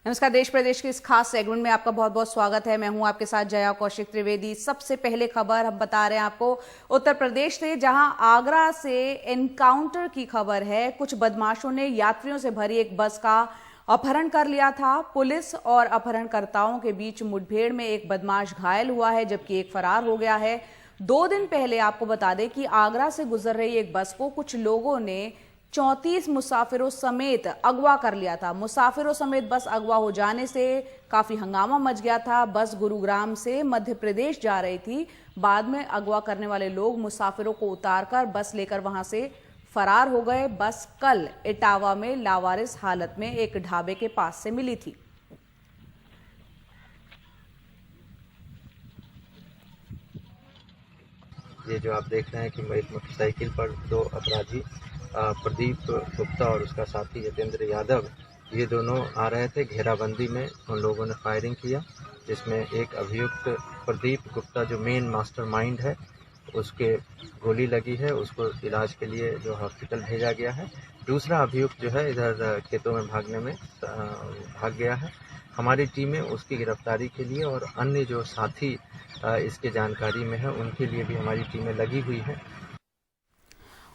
नमस्कार। देश प्रदेश के इस खास सेगमेंट में आपका बहुत बहुत स्वागत है। मैं हूं आपके साथ जया कौशिक त्रिवेदी। सबसे पहले खबर हम बता रहे हैं आपको उत्तर प्रदेश से, जहां आगरा से एनकाउंटर की खबर है। कुछ बदमाशों ने यात्रियों से भरी एक बस का अपहरण कर लिया था। पुलिस और अपहरणकर्ताओं के बीच मुठभेड़ में एक बदमाश घायल हुआ है, जबकि एक फरार हो गया है। 2 दिन पहले आपको बता दें कि आगरा से गुजर रही एक बस को कुछ लोगों ने 34 मुसाफिरों समेत अगवा कर लिया था। मुसाफिरों समेत बस अगवा हो जाने से काफी हंगामा मच गया था। बस गुरुग्राम से मध्य प्रदेश जा रही थी। बाद में अगवा करने वाले लोग मुसाफिरों को उतारकर बस लेकर वहां से फरार हो गए। बस कल इटावा में लावारिस हालत में एक ढाबे के पास से मिली थी। ये जो आप देख रहे हैं कि एक मोटरसाइकिल पर 2 अपराधी प्रदीप गुप्ता और उसका साथी यतेंद्र यादव, ये दोनों आ रहे थे। घेराबंदी में उन लोगों ने फायरिंग किया, जिसमें एक अभियुक्त प्रदीप गुप्ता जो मेन मास्टरमाइंड है, उसके गोली लगी है। उसको इलाज के लिए जो हॉस्पिटल भेजा गया है। दूसरा अभियुक्त जो है इधर खेतों में भागने में भाग गया है। हमारी टीमें उसकी गिरफ्तारी के लिए और अन्य जो साथी इसके जानकारी में है, उनके लिए भी हमारी टीमें लगी हुई हैं।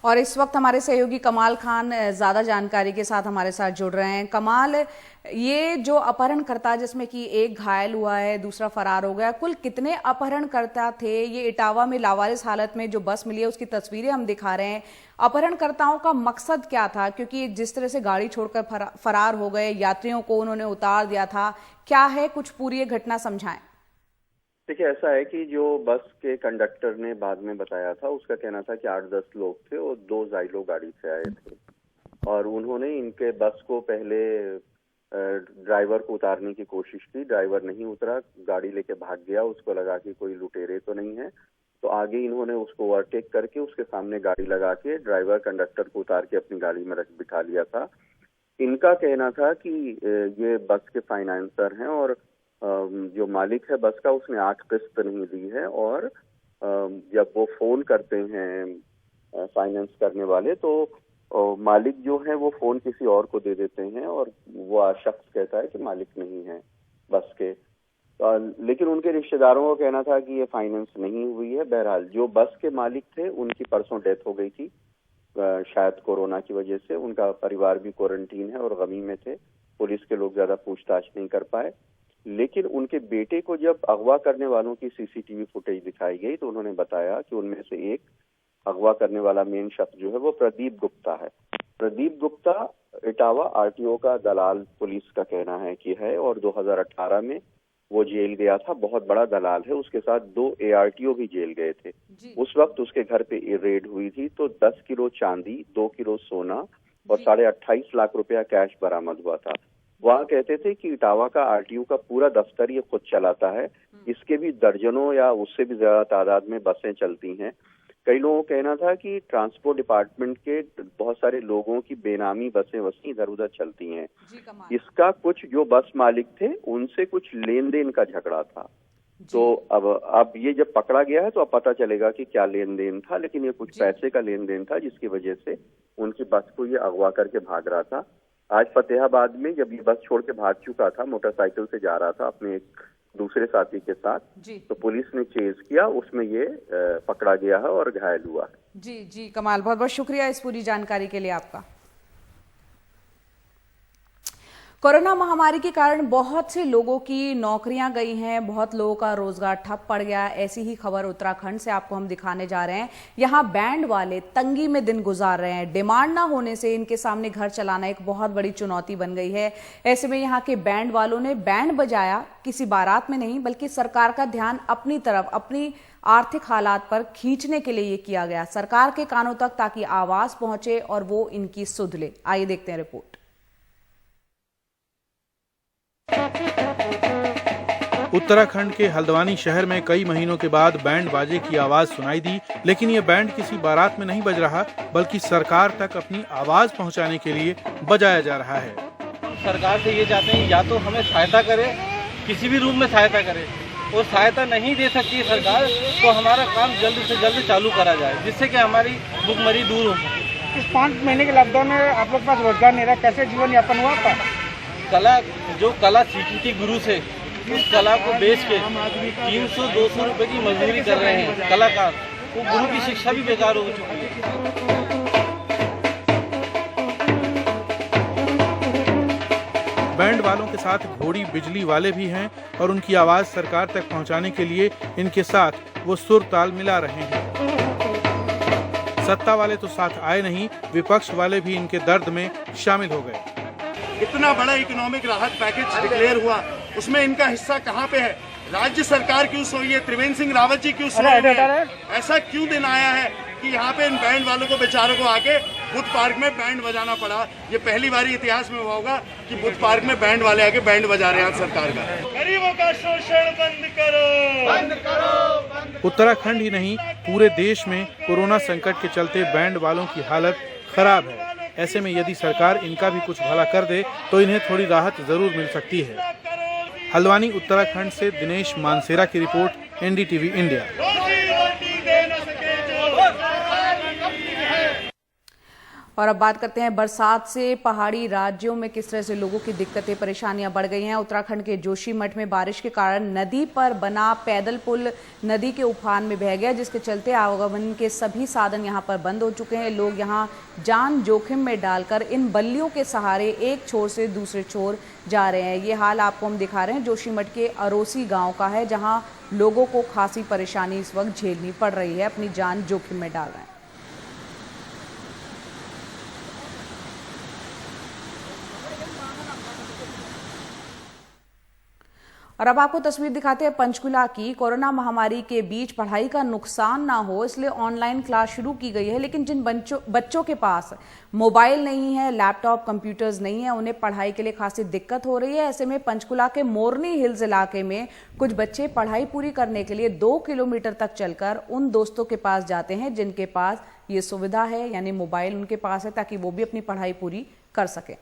और इस वक्त हमारे सहयोगी कमाल खान ज्यादा जानकारी के साथ हमारे साथ जुड़ रहे हैं। कमाल, ये जो अपहरणकर्ता, जिसमें कि एक घायल हुआ है, दूसरा फरार हो गया, कुल कितने अपहरणकर्ता थे? ये इटावा में लावारिस हालत में जो बस मिली है उसकी तस्वीरें हम दिखा रहे हैं। अपहरणकर्ताओं का मकसद क्या था? क्योंकि जिस तरह से गाड़ी छोड़कर फरार हो गए, यात्रियों को उन्होंने उतार दिया था, क्या है कुछ पूरी ये घटना समझाएं। देखिए, ऐसा है कि जो बस के कंडक्टर ने बाद में बताया था, उसका कहना था कि 8-10 लोग थे और 2 जाइलो गाड़ी से आए थे और उन्होंने इनके बस को पहले ड्राइवर को उतारने की कोशिश की। ड्राइवर नहीं उतरा, गाड़ी लेके भाग गया। उसको लगा कि कोई लुटेरे तो नहीं है, तो आगे इन्होंने उसको ओवरटेक करके उसके सामने गाड़ी लगा के ड्राइवर कंडक्टर को उतार के अपनी गाड़ी में बिठा लिया था। इनका कहना था कि ये बस के फाइनेंसर हैं और जो मालिक है बस का, उसने 8 किस्त नहीं दी है और जब वो फोन करते हैं फाइनेंस करने वाले, तो मालिक जो है वो फोन किसी और को दे देते हैं और वो शख्स कहता है कि मालिक नहीं है बस के। लेकिन उनके रिश्तेदारों का कहना था कि ये फाइनेंस नहीं हुई है। बहरहाल जो बस के मालिक थे, उनकी परसों डेथ हो गई थी, शायद कोरोना की वजह से। उनका परिवार भी क्वारंटीन है और गमी में थे। पुलिस के लोग ज्यादा पूछताछ नहीं कर पाए। लेकिन उनके बेटे को जब अगवा करने वालों की सीसीटीवी फुटेज दिखाई गई, तो उन्होंने बताया कि उनमें से एक अगवा करने वाला मेन शख्स जो है वो प्रदीप गुप्ता है। प्रदीप गुप्ता इटावा आरटीओ का दलाल पुलिस का कहना है कि है, और 2018 में वो जेल गया था। बहुत बड़ा दलाल है। उसके साथ 2 ARTO भी जेल गए थे। उस वक्त उसके घर पे रेड हुई थी, तो 10 किलो चांदी, 2 किलो सोना और 28.5 लाख रुपया कैश बरामद हुआ था। वहाँ कहते थे कि इटावा का RTO का पूरा दफ्तर ये खुद चलाता है। इसके भी दर्जनों या उससे भी ज्यादा तादाद में बसें चलती हैं। कई लोगों का कहना था कि ट्रांसपोर्ट डिपार्टमेंट के बहुत सारे लोगों की बेनामी बसें इधर उधर चलती हैं। इसका कुछ जो बस मालिक थे, उनसे कुछ लेन देन का झगड़ा था। तो अब ये जब पकड़ा गया है तो अब पता चलेगा कि क्या लेन देन था। लेकिन ये कुछ पैसे का लेन देन था, जिसकी वजह से उनकी बस को ये अगवा करके भाग रहा था। आज फतेहाबाद में जब ये बस छोड़ के भाग चुका था, मोटरसाइकिल से जा रहा था अपने एक दूसरे साथी के साथ, तो पुलिस ने चेज किया, उसमें ये पकड़ा गया है और घायल हुआ है। जी कमाल, बहुत बहुत शुक्रिया इस पूरी जानकारी के लिए आपका। कोरोना महामारी के कारण बहुत से लोगों की नौकरियां गई हैं, बहुत लोगों का रोजगार ठप पड़ गया। ऐसी ही खबर उत्तराखंड से आपको हम दिखाने जा रहे हैं। यहां बैंड वाले तंगी में दिन गुजार रहे हैं। डिमांड ना होने से इनके सामने घर चलाना एक बहुत बड़ी चुनौती बन गई है। ऐसे में यहां के बैंड वालों ने बैंड बजाया, किसी बारात में नहीं, बल्कि सरकार का ध्यान अपनी तरफ, अपनी आर्थिक हालात पर खींचने के लिए ये किया गया, सरकार के कानों तक, ताकि आवाज पहुंचे और वो इनकी सुध ले। आइए देखते हैं रिपोर्ट। उत्तराखंड के हल्द्वानी शहर में कई महीनों के बाद बैंड बाजे की आवाज सुनाई दी, लेकिन ये बैंड किसी बारात में नहीं बज रहा, बल्कि सरकार तक अपनी आवाज पहुंचाने के लिए बजाया जा रहा है। सरकार से ये चाहते हैं, या तो हमें सहायता करे, किसी भी रूप में सहायता करे, और सहायता नहीं दे सकती है सरकार, तो हमारा काम जल्द से जल्द चालू करा जाए, जिससे कि हमारी भुखमरी दूर हो सके। इस 5 महीने के लॉकडाउन में आप लोग के पास रोजगार नहीं रहा, कैसे जीवन यापन हुआ आपका? जो कला सीखी थी गुरु से, उस कला को बेच के 300-200 रुपए की मजदूरी कर रहे हैं कलाकार। वो गुरु की शिक्षा भी बेकार हो चुकी है। बैंड वालों के साथ घोड़ी बिजली वाले भी हैं और उनकी आवाज सरकार तक पहुंचाने के लिए इनके साथ वो सुर ताल मिला रहे हैं। सत्ता वाले तो साथ आए नहीं, विपक्ष वाले भी इनके दर्द में शामिल हो गए। इतना बड़ा इकोनॉमिक राहत पैकेज डिक्लेयर हुआ, उसमें इनका हिस्सा कहाँ पे है? राज्य सरकार क्यों सोई है? त्रिवेंद्र सिंह रावत जी क्यों सोए हैं? ऐसा क्यों दिन आया है कि यहाँ पे इन बैंड वालों को बेचारों को आके बुद्ध पार्क में बैंड बजाना पड़ा? ये पहली बार इतिहास में हुआ होगा कि बुद्ध पार्क में बैंड वाले आके बैंड बजा रहे हैं सरकार का। गरीबों का शोषण बंद करो, बंद करो। उत्तराखंड ही नहीं, पूरे देश में कोरोना संकट के चलते बैंड वालों की हालत खराब है। ऐसे में यदि सरकार इनका भी कुछ भला कर दे तो इन्हें थोड़ी राहत जरूर मिल सकती है। हल्द्वानी उत्तराखंड से दिनेश मानसेरा की रिपोर्ट, एनडीटीवी इंडिया। और अब बात करते हैं बरसात से पहाड़ी राज्यों में किस तरह से लोगों की दिक्कतें परेशानियां बढ़ गई हैं। उत्तराखंड के जोशीमठ में बारिश के कारण नदी पर बना पैदल पुल नदी के उफान में बह गया, जिसके चलते आवागमन के सभी साधन यहां पर बंद हो चुके हैं। लोग यहां जान जोखिम में डालकर इन बल्लियों के सहारे एक छोर से दूसरे छोर जा रहे हैं। ये हाल आपको हम दिखा रहे हैं जोशीमठ के अरोसी गाँव का है, जहाँ लोगों को खासी परेशानी इस वक्त झेलनी पड़ रही है, अपनी जान जोखिम में डाल रहे हैं। और अब आपको तस्वीर दिखाते हैं पंचकुला की। कोरोना महामारी के बीच पढ़ाई का नुकसान ना हो इसलिए ऑनलाइन क्लास शुरू की गई है, लेकिन जिन बच्चों के पास मोबाइल नहीं है, लैपटॉप, कंप्यूटर्स नहीं है, उन्हें पढ़ाई के लिए खासी दिक्कत हो रही है। ऐसे में पंचकुला के मोरनी हिल्स इलाके में कुछ बच्चे पढ़ाई पूरी करने के लिए 2 किलोमीटर तक चलकर उन दोस्तों के पास जाते हैं जिनके पास ये सुविधा है, यानी मोबाइल उनके पास है, ताकि वो भी अपनी पढ़ाई पूरी कर सकें।